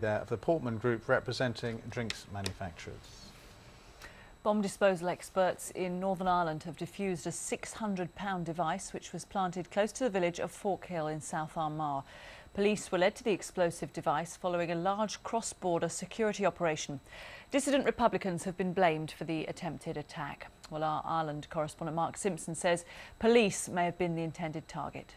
there of the Portman Group representing drinks manufacturers. Bomb disposal experts in Northern Ireland have defused a £600 device which was planted close to the village of Forkhill in South Armagh. Police were led to the explosive device following a large cross-border security operation. Dissident Republicans have been blamed for the attempted attack. Well, our Ireland correspondent Mark Simpson says police may have been the intended target.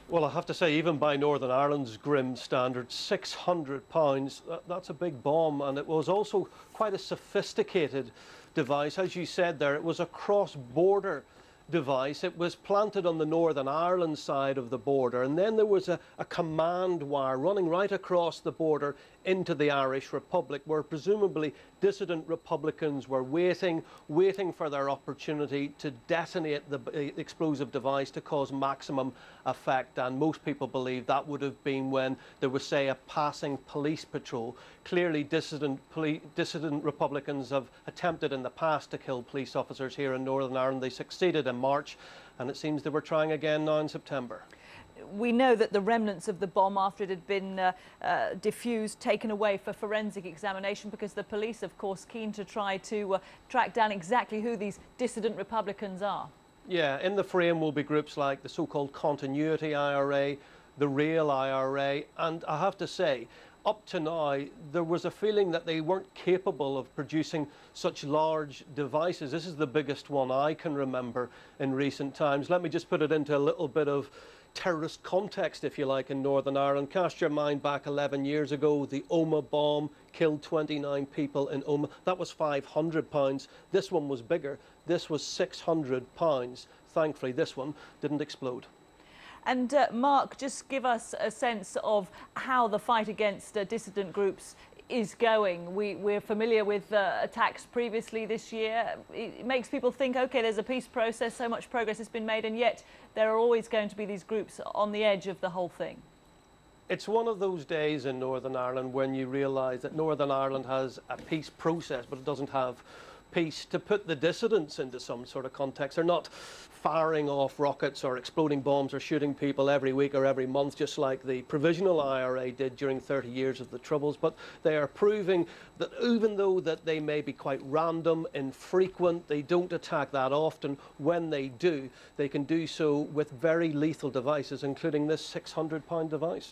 Well, I have to say, even by Northern Ireland's grim standards, £600, that's a big bomb, and it was also quite a sophisticated device. As you said there, it was a cross-border device. It was planted on the Northern Ireland side of the border, and then there was a command wire running right across the border into the Irish Republic, where presumably dissident Republicans were waiting for their opportunity to detonate the explosive device to cause maximum effect. And most people believe that would have been when there was, say, a passing police patrol. Clearly dissident Republicans have attempted in the past to kill police officers here in Northern Ireland. They succeeded in March, and it seems they were trying again now in September. We know that the remnants of the bomb, after it had been defused, taken away for forensic examination, because the police, of course, keen to try to track down exactly who these dissident Republicans are. Yeah, in the frame will be groups like the so-called Continuity IRA, the Real IRA, and I have to say, up to now, there was a feeling that they weren't capable of producing such large devices. This is the biggest one I can remember in recent times. Let me just put it into a little bit of terrorist context, if you like, in Northern Ireland. Cast your mind back 11 years ago, the Omagh bomb killed 29 people in Omagh. That was £500. This one was bigger. This was £600. Thankfully, this one didn't explode. And Mark, just give us a sense of how the fight against dissident groups is going. We're familiar with attacks previously this year. It makes people think, OK, there's a peace process, so much progress has been made, and yet there are always going to be these groups on the edge of the whole thing. It's one of those days in Northern Ireland when you realise that Northern Ireland has a peace process, but it doesn't have peace. To put the dissidents into some sort of context, they're not firing off rockets or exploding bombs or shooting people every week or every month, just like the provisional IRA did during 30 years of the Troubles, but they are proving that even though that they may be quite random, infrequent, they don't attack that often. When they do, they can do so with very lethal devices, including this £600 device.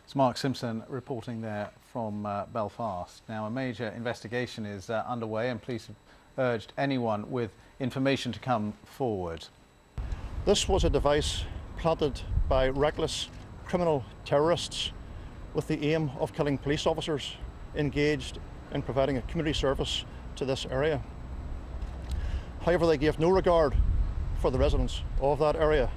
It's Mark Simpson reporting there from Belfast. Now, a major investigation is underway, and police have urged anyone with information to come forward. This was a device planted by reckless criminal terrorists with the aim of killing police officers engaged in providing a community service to this area. However, they gave no regard for the residents of that area